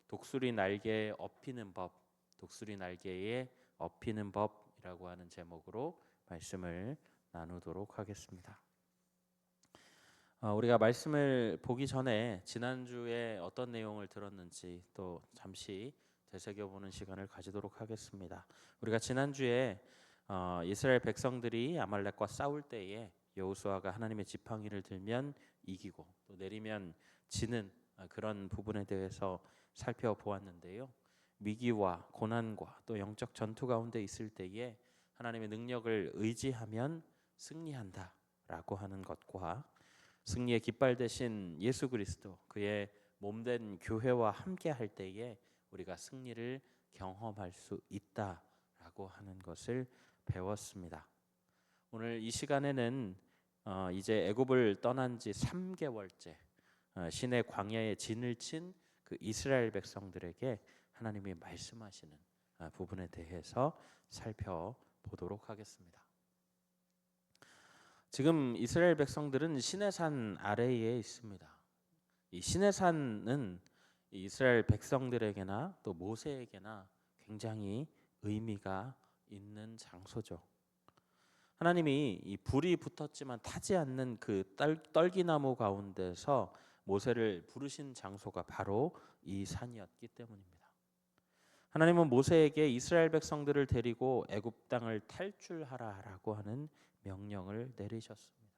독수리 날개에 업히는 법, 독수리 날개에 업히는 법이라고 하는 제목으로 말씀을 나누도록 하겠습니다. 우리가 말씀을 보기 전에 지난주에 어떤 내용을 들었는지 또 잠시 되새겨보는 시간을 가지도록 하겠습니다. 우리가 지난주에 이스라엘 백성들이 아말렉과 싸울 때에 여호수아가 하나님의 지팡이를 들면 이기고 또 내리면 지는 그런 부분에 대해서 살펴보았는데요. 위기와 고난과 또 영적 전투 가운데 있을 때에 하나님의 능력을 의지하면 승리한다라고 하는 것과 승리의 깃발 되신 예수 그리스도 그의 몸된 교회와 함께 할 때에 우리가 승리를 경험할 수 있다라고 하는 것을 배웠습니다. 오늘 이 시간에는 이제 애굽을 떠난 지 3개월째 시내 광야에 진을 친 그 이스라엘 백성들에게 하나님이 말씀하시는 부분에 대해서 살펴보도록 하겠습니다. 지금 이스라엘 백성들은 시내산 아래에 있습니다. 이 시내산은 이스라엘 백성들에게나 또 모세에게나 굉장히 의미가 있는 장소죠. 하나님이 이 불이 붙었지만 타지 않는 그 떨기나무 가운데서 모세를 부르신 장소가 바로 이 산이었기 때문입니다. 하나님은 모세에게 이스라엘 백성들을 데리고 애굽 땅을 탈출하라라고 하는 명령을 내리셨습니다.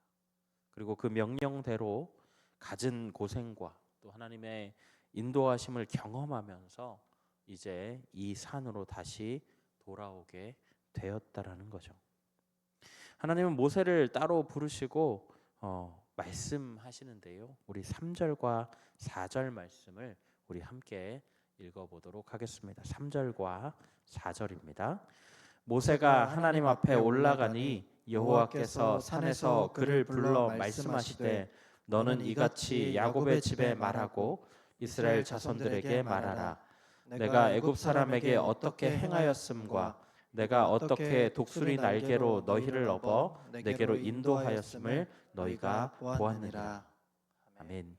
그리고 그 명령대로 갖은 고생과 또 하나님의 인도하심을 경험하면서 이제 이 산으로 다시 돌아오게 되었다라는 거죠. 하나님은 모세를 따로 부르시고 말씀하시는데요. 우리 3절과 4절 말씀을 우리 함께 읽어보도록 하겠습니다. 3절과 4절입니다. 모세가 하나님 앞에 올라가니 여호와께서 산에서 그를 불러 말씀하시되 너는 이같이 야곱의 집에 말하고 이스라엘 자손들에게 말하라. 내가 애굽 사람에게 어떻게 행하였음과 내가 어떻게 독수리 날개로 너희를 업어 내게로 인도하였음을 너희가 보았느니라. 아멘.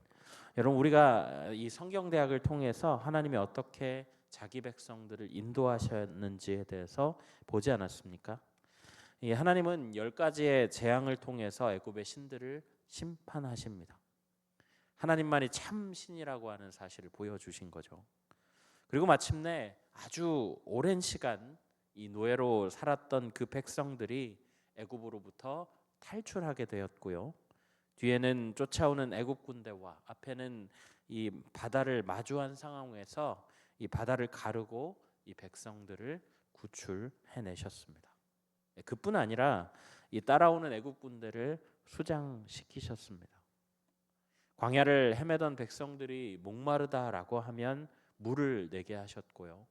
여러분, 우리가 이 성경대학을 통해서 하나님이 어떻게 자기 백성들을 인도하셨는지에 대해서 보지 않았습니까? 하나님은 10가지의 재앙을 통해서 애굽의 신들을 심판하십니다. 하나님만이 참 신이라고 하는 사실을 보여주신 거죠. 그리고 마침내 아주 오랜 시간 이 노예로 살았던 그 백성들이 애굽으로부터 탈출하게 되었고요. 뒤에는 쫓아오는 애굽 군대와 앞에는 이 바다를 마주한 상황에서 이 바다를 가르고 이 백성들을 구출해내셨습니다. 그뿐 아니라 이 따라오는 애굽 군대를 수장시키셨습니다. 광야를 헤매던 백성들이 목마르다라고 하면 물을 내게 하셨고요.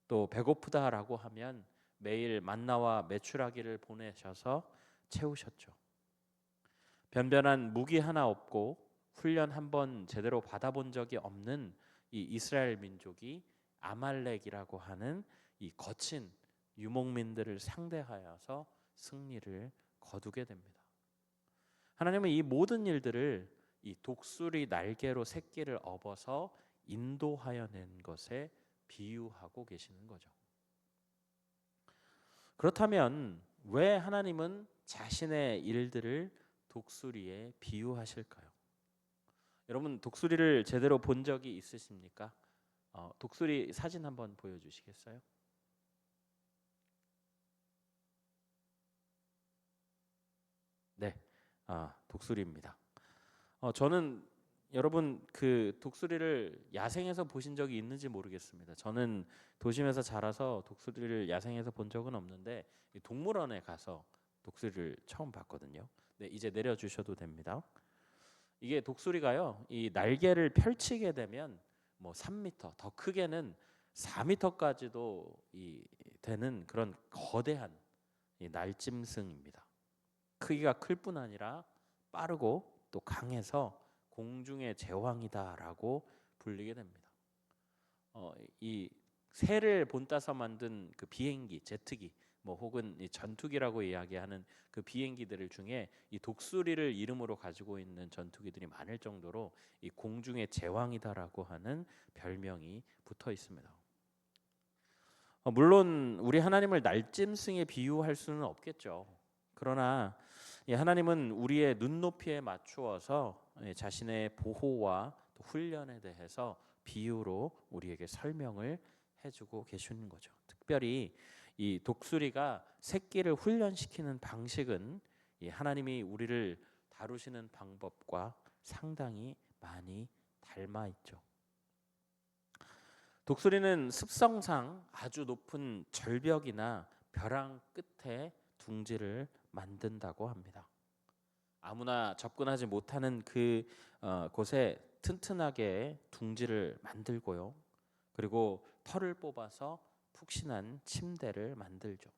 또 배고프다라고 하면 매일 만나와 메추라기를 보내셔서 채우셨죠. 변변한 무기 하나 없고 훈련 한번 제대로 받아본 적이 없는 이 이스라엘 민족이 아말렉이라고 하는 이 거친 유목민들을 상대하여서 승리를 거두게 됩니다. 하나님은 이 모든 일들을 이 독수리 날개로 새끼를 업어서 인도하여 낸 것에 비유하고 계시는 거죠. 그렇다면 왜 하나님은 자신의 일들을 독수리에 비유하실까요? 여러분, 독수리를 제대로 본 적이 있으십니까? 독수리 사진 한번 보여주시겠어요? 네, 독수리입니다. 저는 여러분 그 독수리를 야생에서 보신 적이 있는지 모르겠습니다. 저는 도심에서 자라서 독수리를 야생에서 본 적은 없는데 동물원에 가서 독수리를 처음 봤거든요. 네, 이제 내려주셔도 됩니다. 이게 독수리가요, 이 날개를 펼치게 되면 뭐 3m, 더 크게는 4m까지도 되는 그런 거대한 이 날짐승입니다. 크기가 클 뿐 아니라 빠르고 또 강해서 공중의 제왕이다라고 불리게 됩니다. 이 새를 본따서 만든 그 비행기, 제트기, 뭐 혹은 이 전투기라고 이야기하는 그 비행기들 중에 이 독수리를 이름으로 가지고 있는 전투기들이 많을 정도로 이 공중의 제왕이다라고 하는 별명이 붙어 있습니다. 물론 우리 하나님을 날짐승에 비유할 수는 없겠죠. 그러나 하나님은 우리의 눈높이에 맞추어서 자신의 보호와 또 훈련에 대해서 비유로 우리에게 설명을 해주고 계시는 거죠. 특별히 이 독수리가 새끼를 훈련시키는 방식은 이 하나님이 우리를 다루시는 방법과 상당히 많이 닮아 있죠. 독수리는 습성상 아주 높은 절벽이나 벼랑 끝에 둥지를 만든다고 합니다. 아무나 접근하지 못하는 그 곳에 튼튼하게 둥지를 만들고요. 그리고 털을 뽑아서 푹신한 침대를 만들죠.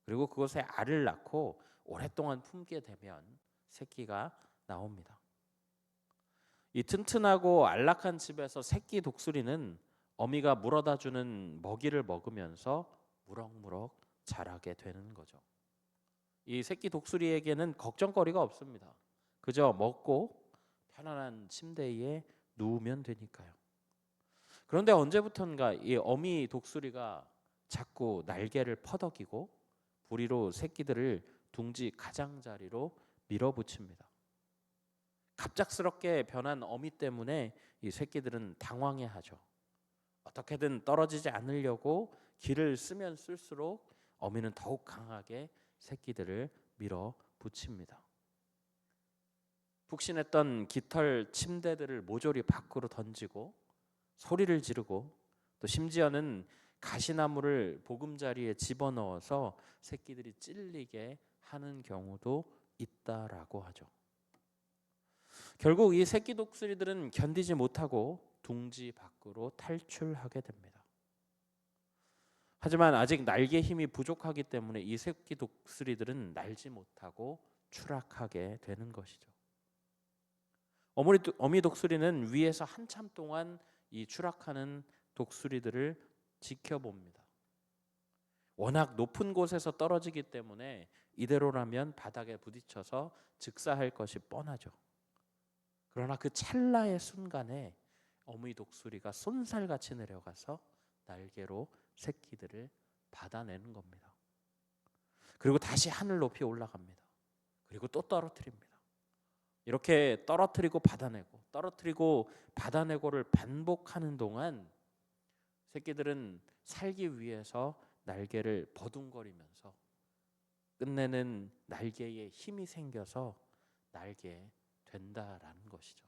그리고 그곳에 알을 낳고 오랫동안 품게 되면 새끼가 나옵니다. 이 튼튼하고 안락한 집에서 새끼 독수리는 어미가 물어다 주는 먹이를 먹으면서 무럭무럭 자라게 되는 거죠. 이 새끼 독수리에게는 걱정거리가 없습니다. 그저 먹고 편안한 침대에 누우면 되니까요. 그런데 언제부턴가 이 어미 독수리가 자꾸 날개를 퍼덕이고 부리로 새끼들을 둥지 가장자리로 밀어붙입니다. 갑작스럽게 변한 어미 때문에 이 새끼들은 당황해하죠. 어떻게든 떨어지지 않으려고 길을 쓰면 쓸수록 어미는 더욱 강하게 새끼들을 밀어붙입니다. 푹신했던 깃털 침대들을 모조리 밖으로 던지고 소리를 지르고 또 심지어는 가시나무를 보금자리에 집어넣어서 새끼들이 찔리게 하는 경우도 있다라고 하죠. 결국 이 새끼 독수리들은 견디지 못하고 둥지 밖으로 탈출하게 됩니다. 하지만 아직 날개 힘이 부족하기 때문에 이 새끼 독수리들은 날지 못하고 추락하게 되는 것이죠. 어미 독수리는 위에서 한참 동안 이 추락하는 독수리들을 지켜봅니다. 워낙 높은 곳에서 떨어지기 때문에 이대로라면 바닥에 부딪혀서 즉사할 것이 뻔하죠. 그러나 그 찰나의 순간에 어미 독수리가 쏜살같이 내려가서 날개로 새끼들을 받아내는 겁니다. 그리고 다시 하늘 높이 올라갑니다. 그리고 또 떨어뜨립니다. 이렇게 떨어뜨리고 받아내고 떨어뜨리고 받아내고를 반복하는 동안 새끼들은 살기 위해서 날개를 버둥거리면서 끝내는 날개에 힘이 생겨서 날게 된다라는 것이죠.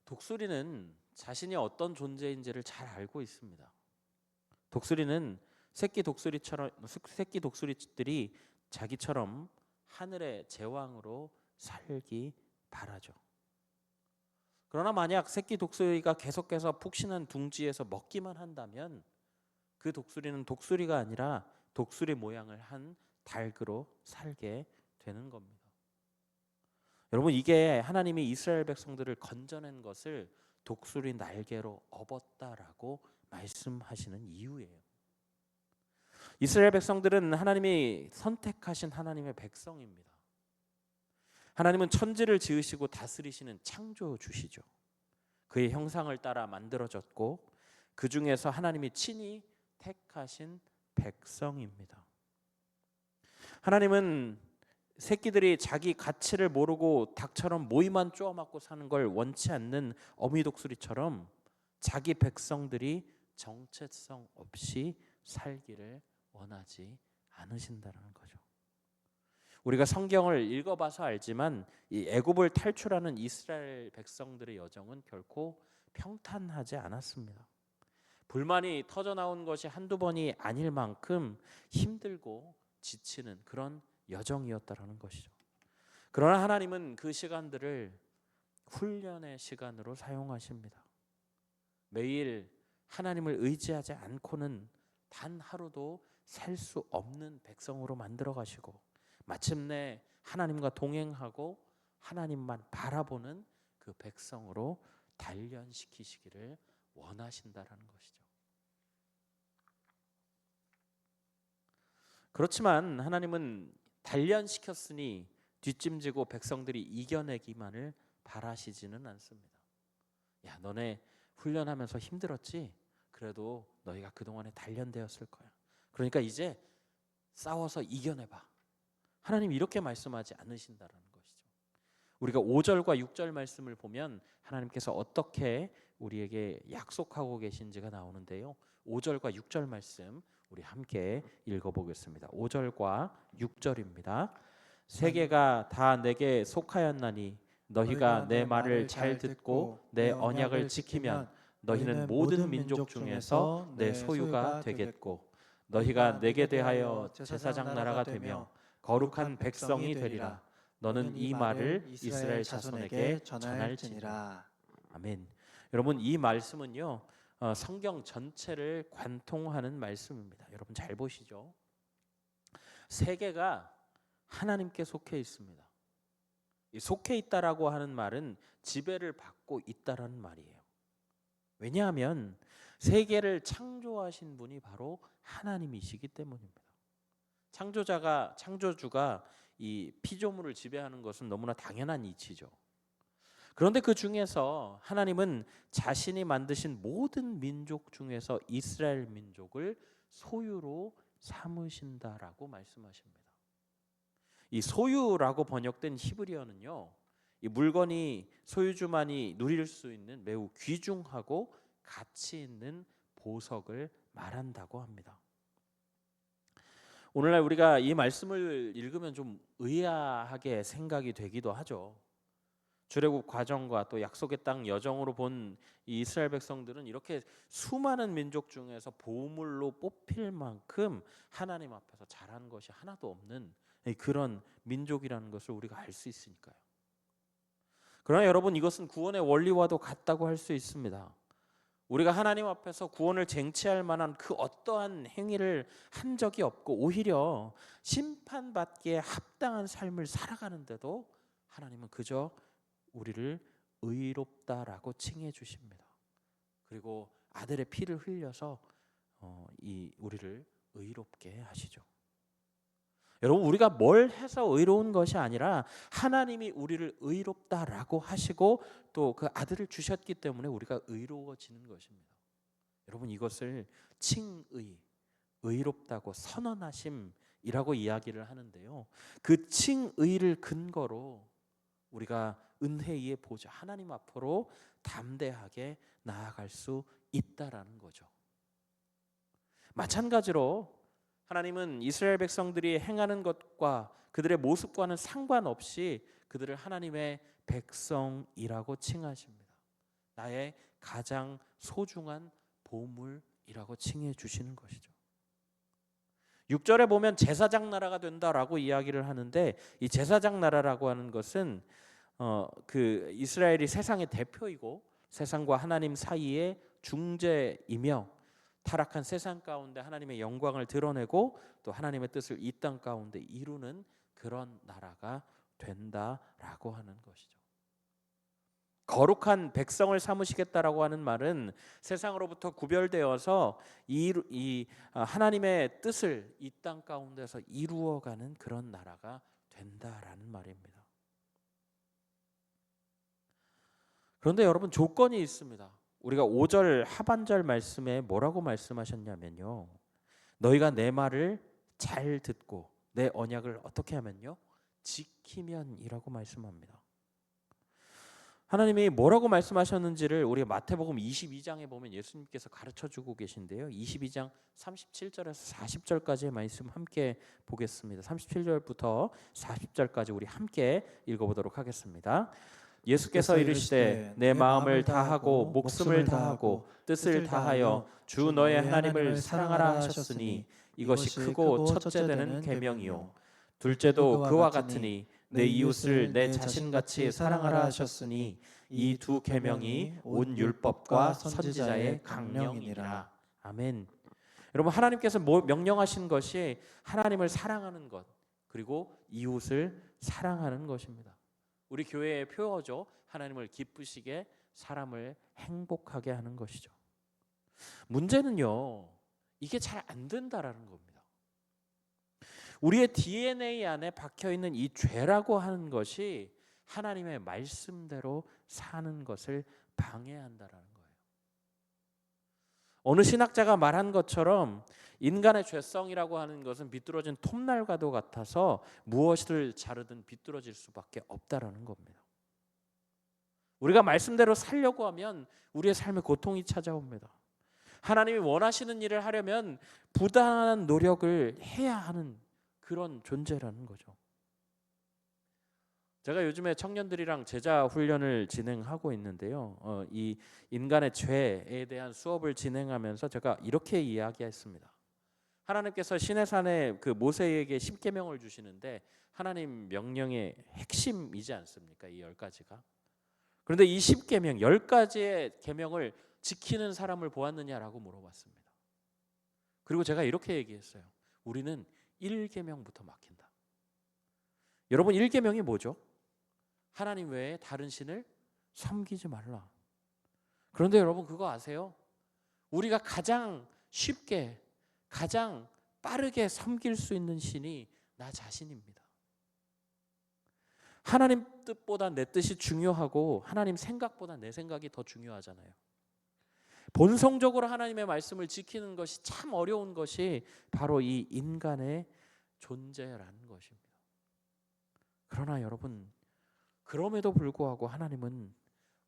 독수리는 자신이 어떤 존재인지를 잘 알고 있습니다. 독수리는 새끼 독수리들이 자기처럼 하늘의 제왕으로 살기 바라죠. 그러나 만약 새끼 독수리가 계속해서 푹신한 둥지에서 먹기만 한다면 그 독수리는 독수리가 아니라 독수리 모양을 한 닭으로 살게 되는 겁니다. 여러분, 이게 하나님이 이스라엘 백성들을 건져낸 것을 독수리 날개로 업었다라고 말씀하시는 이유예요. 이스라엘 백성들은 하나님이 선택하신 하나님의 백성입니다. 하나님은 천지를 지으시고 다스리시는 창조주시죠. 그의 형상을 따라 만들어졌고 그 중에서 하나님이 친히 택하신 백성입니다. 하나님은 새끼들이 자기 가치를 모르고 닭처럼 모이만 쪼아맞고 사는 걸 원치 않는 어미 독수리처럼 자기 백성들이 정체성 없이 살기를 원하지 않으신다는 거죠. 우리가 성경을 읽어봐서 알지만 이 애굽을 탈출하는 이스라엘 백성들의 여정은 결코 평탄하지 않았습니다. 불만이 터져나온 것이 한두 번이 아닐 만큼 힘들고 지치는 그런 여정이었다라는 것이죠. 그러나 하나님은 그 시간들을 훈련의 시간으로 사용하십니다. 매일 하나님을 의지하지 않고는 단 하루도 살 수 없는 백성으로 만들어 가시고 마침내 하나님과 동행하고 하나님만 바라보는 그 백성으로 단련시키시기를 원하신다라는 것이죠. 그렇지만 하나님은 단련시켰으니 뒷짐지고 백성들이 이겨내기만을 바라시지는 않습니다. 야, 너네 훈련하면서 힘들었지? 그래도 너희가 그동안에 단련되었을 거야. 그러니까 이제 싸워서 이겨내봐. 하나님 이렇게 말씀하지 않으신다라는 것이죠. 우리가 5절과 6절 말씀을 보면 하나님께서 어떻게 우리에게 약속하고 계신지가 나오는데요. 5절과 6절 말씀 우리 함께 읽어보겠습니다. 5절과 6절입니다. 세계가 다 내게 속하였나니 너희가 내 말을 잘 듣고 내 언약을 지키면 너희는 모든 민족 중에서 내 소유가 되겠고 너희가 내게 대하여 제사장 나라가 되며 거룩한 백성이 되리라. 너는 이 말을 이스라엘 자손에게 전할지니라. 아멘. 여러분 이 말씀은요 성경 전체를 관통하는 말씀입니다. 여러분 잘 보시죠. 세계가 하나님께 속해 있습니다. 이 속해 있다라고 하는 말은 지배를 받고 있다라는 말이에요. 왜냐하면 세계를 창조하신 분이 바로 하나님이시기 때문입니다. 창조주가 이 피조물을 지배하는 것은 너무나 당연한 이치죠. 그런데 그 중에서 하나님은 자신이 만드신 모든 민족 중에서 이스라엘 민족을 소유로 삼으신다라고 말씀하십니다. 이 소유라고 번역된 히브리어는요, 이 물건이 소유주만이 누릴 수 있는 매우 귀중하고 가치 있는 보석을 말한다고 합니다. 오늘날 우리가 이 말씀을 읽으면 좀 의아하게 생각이 되기도 하죠. 출애굽 과정과 또 약속의 땅 여정으로 본 이 이스라엘 백성들은 이렇게 수많은 민족 중에서 보물로 뽑힐 만큼 하나님 앞에서 잘한 것이 하나도 없는 그런 민족이라는 것을 우리가 알 수 있으니까요. 그러나 여러분 이것은 구원의 원리와도 같다고 할 수 있습니다. 우리가 하나님 앞에서 구원을 쟁취할 만한 그 어떠한 행위를 한 적이 없고 오히려 심판받기에 합당한 삶을 살아가는데도 하나님은 그저 우리를 의롭다라고 칭해 주십니다. 그리고 아들의 피를 흘려서 우리를 의롭게 하시죠. 여러분 우리가 뭘 해서 의로운 것이 아니라 하나님이 우리를 의롭다라고 하시고 또 그 아들을 주셨기 때문에 우리가 의로워지는 것입니다. 여러분 이것을 칭의, 의롭다고 선언하심이라고 이야기를 하는데요. 그 칭의를 근거로 우리가 은혜의 보좌 하나님 앞으로 담대하게 나아갈 수 있다라는 거죠. 마찬가지로 하나님은 이스라엘 백성들이 행하는 것과 그들의 모습과는 상관없이 그들을 하나님의 백성이라고 칭하십니다. 나의 가장 소중한 보물이라고 칭해 주시는 것이죠. 6절에 보면 제사장 나라가 된다라고 이야기를 하는데 이 제사장 나라라고 하는 것은 그 이스라엘이 세상의 대표이고 세상과 하나님 사이의 중재이며 타락한 세상 가운데 하나님의 영광을 드러내고 또 하나님의 뜻을 이 땅 가운데 이루는 그런 나라가 된다라고 하는 것이죠. 거룩한 백성을 삼으시겠다라고 하는 말은 세상으로부터 구별되어서 이 하나님의 뜻을 이 땅 가운데서 이루어가는 그런 나라가 된다라는 말입니다. 그런데 여러분 조건이 있습니다. 우리가 5절 하반절 말씀에 뭐라고 말씀하셨냐면요. 너희가 내 말을 잘 듣고 내 언약을 어떻게 하면요? 지키면이라고 말씀합니다. 하나님이 뭐라고 말씀하셨는지를 우리 마태복음 22장에 보면 예수님께서 가르쳐주고 계신데요. 22장 37절에서 40절까지의 말씀 함께 보겠습니다. 37절부터 40절까지 우리 함께 읽어보도록 하겠습니다. 예수께서 이르시되 내 마음을 다하고 목숨을 다하고 뜻을 다하여 주 너의 하나님을 사랑하라 하셨으니 이것이 크고 첫째 되는 계명이요 둘째도 그와 같으니 내 이웃을 내 자신같이 사랑하라 하셨으니 이 두 계명이 온 율법과 선지자의 강령이니라. 아멘. 여러분 하나님께서 명령하신 것이 하나님을 사랑하는 것 그리고 이웃을 사랑하는 것입니다. 우리 교회의 표어죠. 하나님을 기쁘시게 사람을 행복하게 하는 것이죠. 문제는요. 이게 잘 안 된다라는 겁니다. 우리의 DNA 안에 박혀 있는 이 죄라고 하는 것이 하나님의 말씀대로 사는 것을 방해한다라는 거예요. 어느 신학자가 말한 것처럼 인간의 죄성이라고 하는 것은 비뚤어진 톱날과도 같아서 무엇을 자르든 비뚤어질 수밖에 없다라는 겁니다. 우리가 말씀대로 살려고 하면 우리의 삶에 고통이 찾아옵니다. 하나님이 원하시는 일을 하려면 부단한 노력을 해야 하는 그런 존재라는 거죠. 제가 요즘에 청년들이랑 제자 훈련을 진행하고 있는데요. 이 인간의 죄에 대한 수업을 진행하면서 제가 이렇게 이야기했습니다. 하나님께서 시내산에 그 모세에게 10계명을 주시는데 하나님 명령의 핵심이지 않습니까? 이 10가지가. 그런데 이 10계명, 10가지의 계명을 지키는 사람을 보았느냐라고 물어봤습니다. 그리고 제가 이렇게 얘기했어요. 우리는 1계명부터 막힌다. 여러분 1계명이 뭐죠? 하나님 외에 다른 신을 섬기지 말라. 그런데 여러분 그거 아세요? 우리가 가장 쉽게 가장 빠르게 섬길 수 있는 신이 나 자신입니다. 하나님 뜻보다 내 뜻이 중요하고 하나님 생각보다 내 생각이 더 중요하잖아요. 본성적으로 하나님의 말씀을 지키는 것이 참 어려운 것이 바로 이 인간의 존재라는 것입니다. 그러나 여러분, 그럼에도 불구하고 하나님은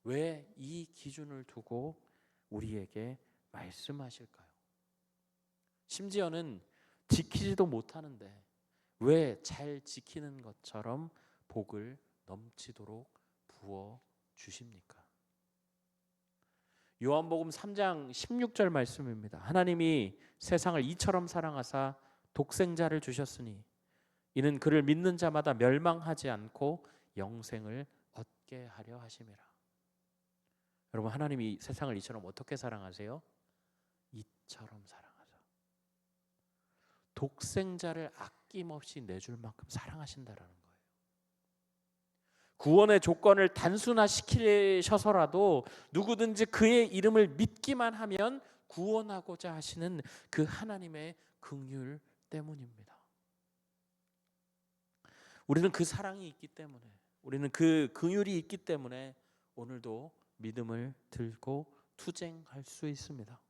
왜 이 기준을 두고 우리에게 말씀하실까요? 심지어는 지키지도 못하는데 왜 잘 지키는 것처럼 복을 넘치도록 부어 주십니까? 요한복음 3장 16절 말씀입니다. 하나님이 세상을 이처럼 사랑하사 독생자를 주셨으니 이는 그를 믿는 자마다 멸망하지 않고 영생을 얻게 하려 하심이라. 여러분 하나님이 세상을 이처럼 어떻게 사랑하세요? 이처럼 사랑하사. 독생자를 아낌없이 내줄 만큼 사랑하신다라는 거예요. 구원의 조건을 단순화시키셔서라도 누구든지 그의 이름을 믿기만 하면 구원하고자 하시는 그 하나님의 긍휼 때문입니다. 우리는 그 사랑이 있기 때문에, 우리는 그 긍휼이 있기 때문에 오늘도 믿음을 들고 투쟁할 수 있습니다.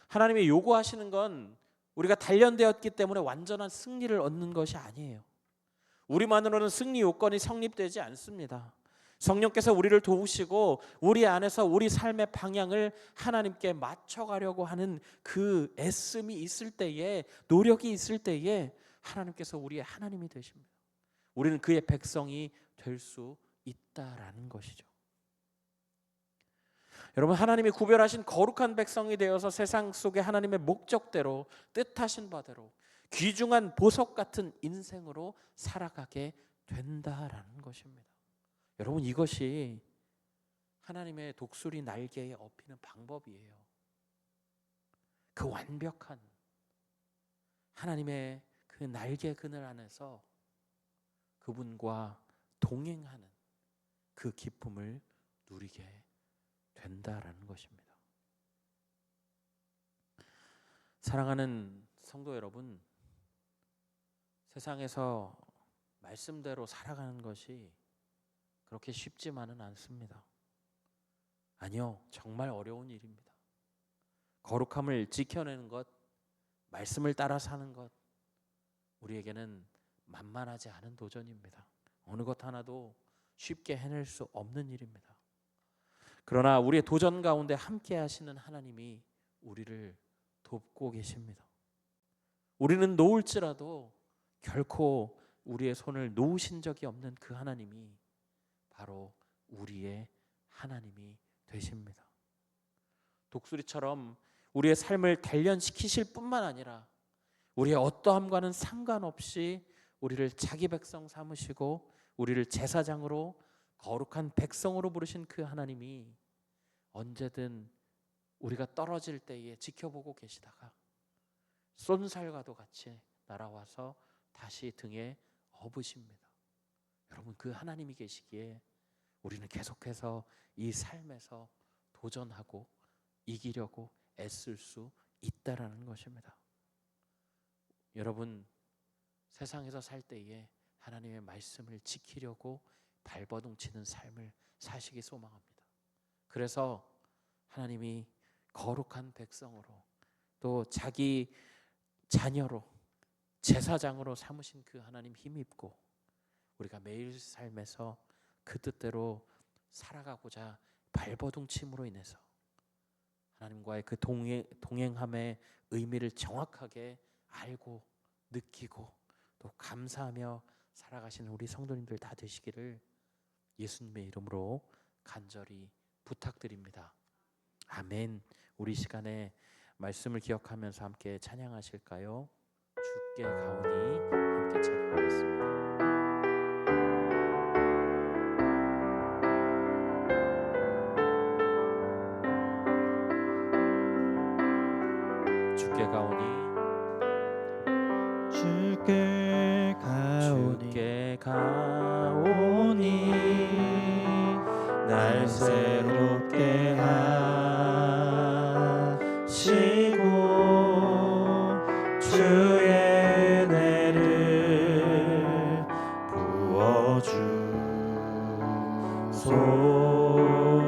하나님이 요구하시는 건 우리가 단련되었기 때문에 완전한 승리를 얻는 것이 아니에요. 우리만으로는 승리 요건이 성립되지 않습니다. 성령께서 우리를 도우시고 우리 안에서 우리 삶의 방향을 하나님께 맞춰가려고 하는 그 애씀이 있을 때에, 노력이 있을 때에 하나님께서 우리의 하나님이 되십니다. 우리는 그의 백성이 될 수 있다라는 것이죠. 여러분 하나님이 구별하신 거룩한 백성이 되어서 세상 속에 하나님의 목적대로 뜻하신 바대로 귀중한 보석 같은 인생으로 살아가게 된다라는 것입니다. 여러분 이것이 하나님의 독수리 날개에 업히는 방법이에요. 그 완벽한 하나님의 그 날개 그늘 안에서 그분과 동행하는 그 기쁨을 누리게 된다라는 것입니다. 사랑하는 성도 여러분, 세상에서 말씀대로 살아가는 것이 그렇게 쉽지만은 않습니다. 아니요, 정말 어려운 일입니다. 거룩함을 지켜내는 것, 말씀을 따라 사는 것, 우리에게는 만만하지 않은 도전입니다. 어느 것 하나도 쉽게 해낼 수 없는 일입니다. 그러나 우리의 도전 가운데 함께 하시는 하나님이 우리를 돕고 계십니다. 우리는 놓을지라도 결코 우리의 손을 놓으신 적이 없는 그 하나님이 바로 우리의 하나님이 되십니다. 독수리처럼 우리의 삶을 단련시키실 뿐만 아니라 우리의 어떠함과는 상관없이 우리를 자기 백성 삼으시고 우리를 제사장으로 거룩한 백성으로 부르신 그 하나님이 언제든 우리가 떨어질 때에 지켜보고 계시다가 쏜살과도 같이 날아와서 다시 등에 업으십니다. 여러분 그 하나님이 계시기에 우리는 계속해서 이 삶에서 도전하고 이기려고 애쓸 수 있다라는 것입니다. 여러분 세상에서 살 때에 하나님의 말씀을 지키려고 발버둥 치는 삶을 사시기 소망합니다. 그래서 하나님이 거룩한 백성으로 또 자기 자녀로 제사장으로 삼으신 그 하나님 힘입고 우리가 매일 삶에서 그 뜻대로 살아가고자 발버둥 침으로 인해서 하나님과의 그 동행함의 의미를 정확하게 알고 느끼고 또 감사하며 살아가시는 우리 성도님들 다 되시기를 예수님의 이름으로 간절히 부탁드립니다. 아멘. 우리 시간에 말씀을 기억하면서 함께 찬양하실까요? 주께 가오니 함께 찬양하겠습니다. 주께 가오니 주께 가오니 날 새롭게 하시고 주의 은혜를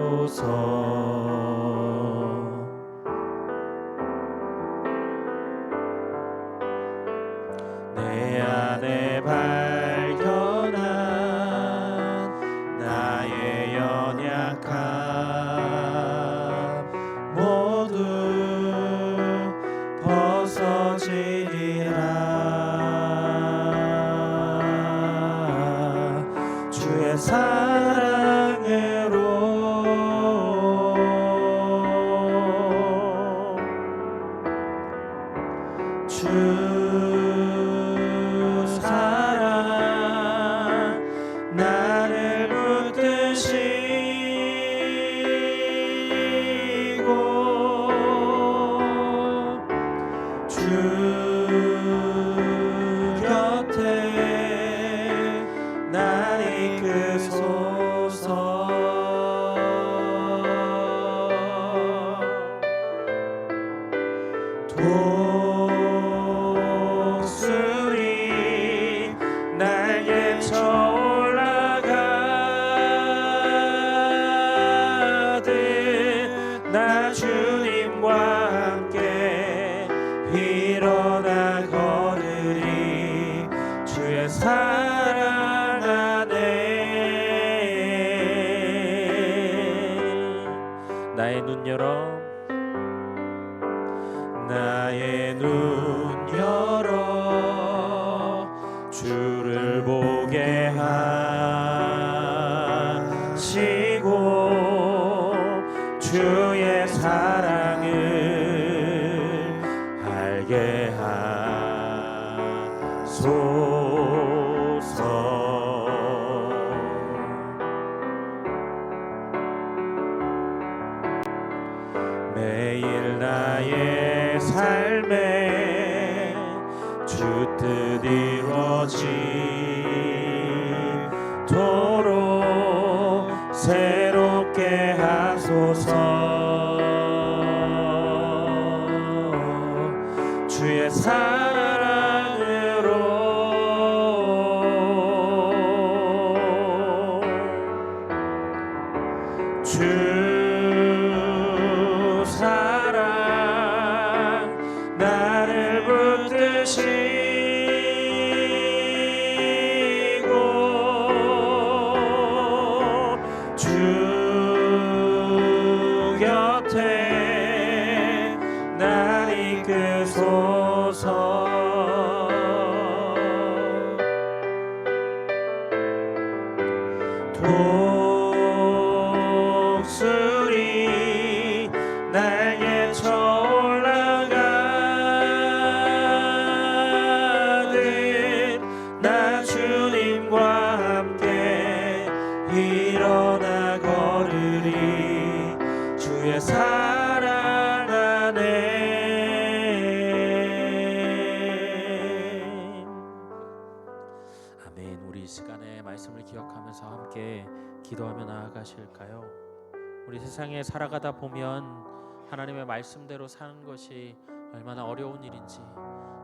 부어주소서. 내 안에 발견한 나의 연약함 모두 벗어지리라. 주의 사랑으로 주 나를 붙드시고 주 곁에 날 이끄소서. 독수리 날개쳐 나 주님과 함께 일어나 걸으리. 주의 사랑 안에 나의 눈 열어 주를 보게 하시고 주의 사랑을 알게 하소서. 매일 나의 삶에 주 뜻 이루어지도록 새롭게 하소서. 주의 사랑으로 주 사랑 나를 붙드시고 주 곁에 날 이끄소서. 독수리 날개쳐 올라가듯 나 주님과 함께 일어나 걸으리. 주의 사랑 안에. 아멘. 우리 이 시간에 말씀을 기억하면서 함께 기도하며 나아가실까요? 우리 세상에 살아가다 보면 하나님의 말씀대로 사는 것이 얼마나 어려운 일인지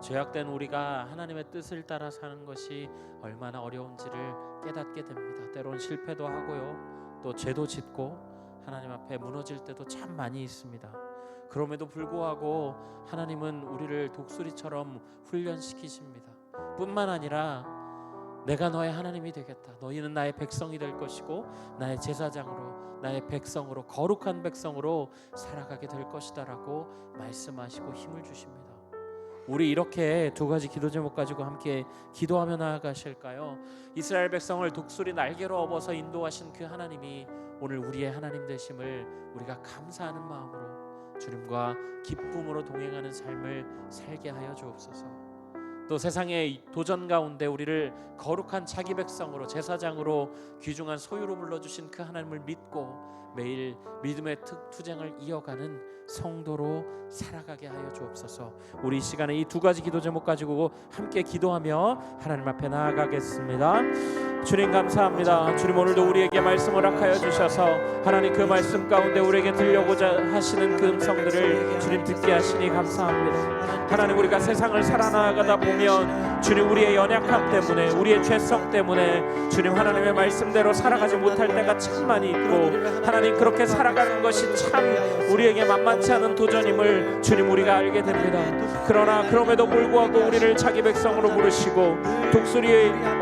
죄악된 우리가 하나님의 뜻을 따라 사는 것이 얼마나 어려운지를 깨닫게 됩니다. 때론 실패도 하고요, 또 죄도 짓고 하나님 앞에 무너질 때도 참 많이 있습니다. 그럼에도 불구하고 하나님은 우리를 독수리처럼 훈련시키십니다. 뿐만 아니라 내가 너의 하나님이 되겠다, 너희는 나의 백성이 될 것이고 나의 제사장으로, 나의 백성으로, 거룩한 백성으로 살아가게 될 것이다 라고 말씀하시고 힘을 주십니다. 우리 이렇게 두 가지 기도 제목 가지고 함께 기도하며 나아가실까요? 이스라엘 백성을 독수리 날개로 업어서 인도하신 그 하나님이 오늘 우리의 하나님 되심을 우리가 감사하는 마음으로 주님과 기쁨으로 동행하는 삶을 살게 하여 주옵소서. 또 세상의 도전 가운데 우리를 거룩한 자기 백성으로, 제사장으로, 귀중한 소유로 불러주신 그 하나님을 믿고 매일 믿음의 투쟁을 이어가는 성도로 살아가게 하여 주옵소서. 우리 이 시간에 이 두 가지 기도 제목 가지고 함께 기도하며 하나님 앞에 나아가겠습니다. 주님 감사합니다. 주님 오늘도 우리에게 말씀을 허락하여 주셔서 하나님 그 말씀 가운데 우리에게 들려고자 하시는 그 음성들을 주님 듣게 하시니 감사합니다. 하나님 우리가 세상을 살아나가다 보면 주님 우리의 연약함 때문에, 우리의 죄성 때문에 주님 하나님의 말씀대로 살아가지 못할 때가 참 많이 있고, 하나님 그렇게 살아가는 것이 참 우리에게 만만치 않은 도전임을 주님 우리가 알게 됩니다. 그러나 그럼에도 불구하고 우리를 자기 백성으로 부르시고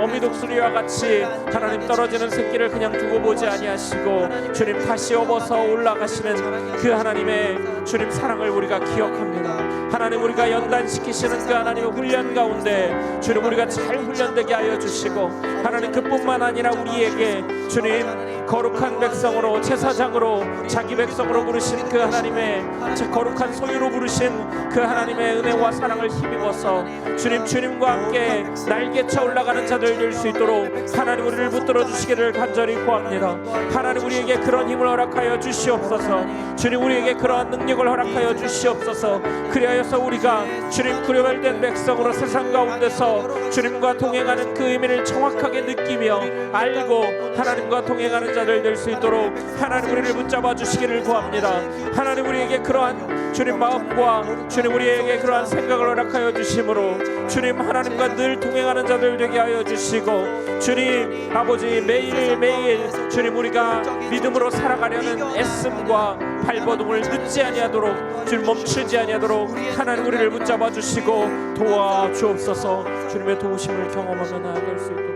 어미 독수리와 같이 하나님 떨어지는 새끼를 그냥 두고 보지 아니하시고 주님 다시 업어서 올라가시는 그 하나님의 주님 사랑을 우리가 기억합니다. 하나님 우리가 연단시키시는 그 하나님의 훈련 가운데 주님 우리가 잘 훈련되게 하여 주시고, 하나님 그뿐만 아니라 우리에게 주님 거룩한 백성으로, 제사장으로, 자기 백성으로 부르신 그 하나님의 거룩한 소유로 부르신 그 하나님의 은혜와 사랑을 힘입어서 주님과 함께 날개쳐 올라가는 자들 될 수 있도록 하나님 우리를 붙들어 주시기를 간절히 구합니다. 하나님 우리에게 그런 힘을 허락하여 주시옵소서. 주님 우리에게 그러한 능력을 허락하여 주시옵소서. 그리하여서 우리가 주님 구별된 백성으로 세상 가운데서 주님과 동행하는 그 의미를 정확하게 느끼며 알고 하나님과 동행하는 자들 될 수 있도록 하나님 우리를 붙잡아 주시기를 구합니다. 하나님 우리에게 그러한 주님 마음과 주님 우리에게 그러한 생각을 허락하여 주심으로 주님 하나님과 늘 동행하는 자들 되게 하여 주시고, 주님 아버지 매일매일 주님 우리가 믿음으로 살아가려는 애씀과 발버둥을 늦지 아니하도록 주님 멈추지 아니하도록 하나님 우리를 붙잡아 주시고 도와주옵소서. 주님의 도우심을 경험하며 나아갈 수 있도록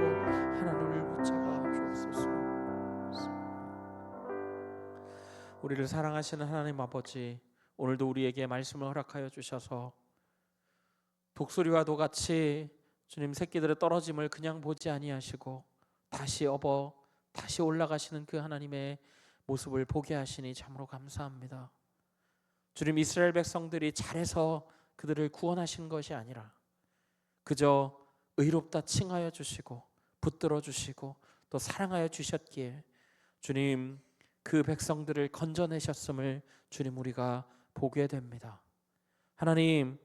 하나님을 붙잡아 주옵소서. 우리를 사랑하시는 하나님 아버지, 오늘도 우리에게 말씀을 허락하여 주셔서 독수리와도 같이 주님 새끼들의 떨어짐을 그냥 보지 아니하시고 다시 업어 다시 올라가시는 그 하나님의 모습을 보게 하시니 참으로 감사합니다. 주님 이스라엘 백성들이 잘해서 그들을 구원하신 것이 아니라 그저 의롭다 칭하여 주시고 붙들어 주시고 또 사랑하여 주셨기에 주님 그 백성들을 건져내셨음을 주님 우리가 보게 됩니다. 하나님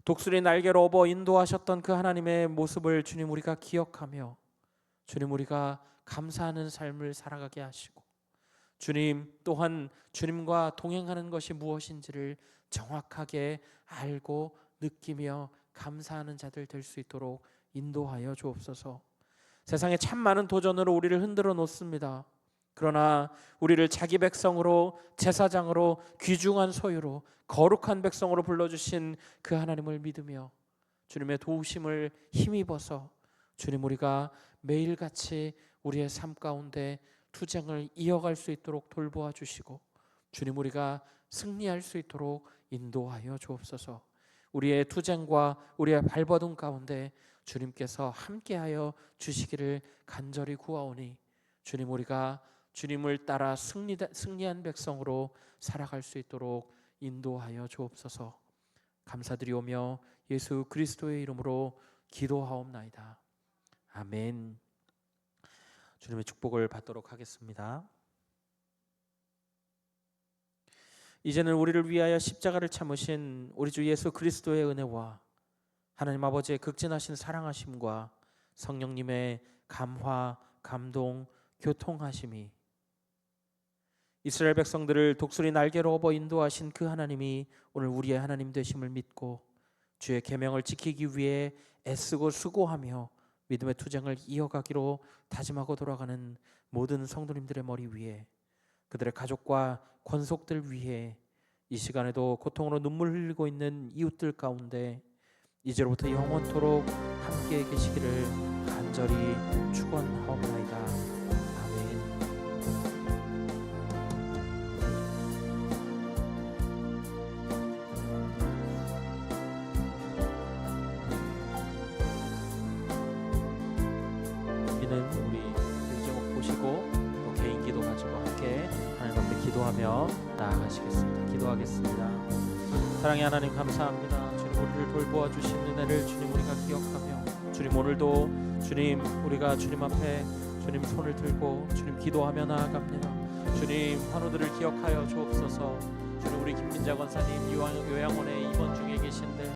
독수리 날개로 업어 인도하셨던 그 하나님의 모습을 주님 우리가 기억하며 주님 우리가 감사하는 삶을 살아가게 하시고, 주님 또한 주님과 동행하는 것이 무엇인지를 정확하게 알고 느끼며 감사하는 자들 될 수 있도록 인도하여 주옵소서. 세상에 참 많은 도전으로 우리를 흔들어 놓습니다. 그러나 우리를 자기 백성으로, 제사장으로, 귀중한 소유로, 거룩한 백성으로 불러주신 그 하나님을 믿으며 주님의 도우심을 힘입어서 주님 우리가 매일같이 우리의 삶 가운데 투쟁을 이어갈 수 있도록 돌보아 주시고 주님 우리가 승리할 수 있도록 인도하여 주옵소서. 우리의 투쟁과 우리의 발버둥 가운데 주님께서 함께하여 주시기를 간절히 구하오니 주님 우리가 주님을 따라 승리한 백성으로 살아갈 수 있도록 인도하여 주옵소서. 감사드리오며 예수 그리스도의 이름으로 기도하옵나이다. 아멘. 주님의 축복을 받도록 하겠습니다. 이제는 우리를 위하여 십자가를 참으신 우리 주 예수 그리스도의 은혜와 하나님 아버지의 극진하신 사랑하심과 성령님의 감화, 감동, 교통하심이 이스라엘 백성들을 독수리 날개로 업어 인도하신 그 하나님이 오늘 우리의 하나님 되심을 믿고 주의 계명을 지키기 위해 애쓰고 수고하며 믿음의 투쟁을 이어가기로 다짐하고 돌아가는 모든 성도님들의 머리 위에, 그들의 가족과 권속들 위에, 이 시간에도 고통으로 눈물 흘리고 있는 이웃들 가운데 이제로부터 영원토록 함께 계시기를 간절히 축원하옵나이다. 아멘. 우리는 우리 제목 보시고 또 개인 기도 가지고 함께 하나님 앞에 기도하며 나아가시겠습니다. 기도하겠습니다. 사랑의 하나님 감사합니다. 주님 우리를 돌보아 주신 은혜를 주님 우리가 기억하며, 주님 오늘도 주님 우리가 주님 앞에 주님 손을 들고 주님 기도하며 나아갑니다. 주님 환우들을 기억하여 주옵소서. 주님 우리 김민자 권사님 요양원에 입원 중에 계신데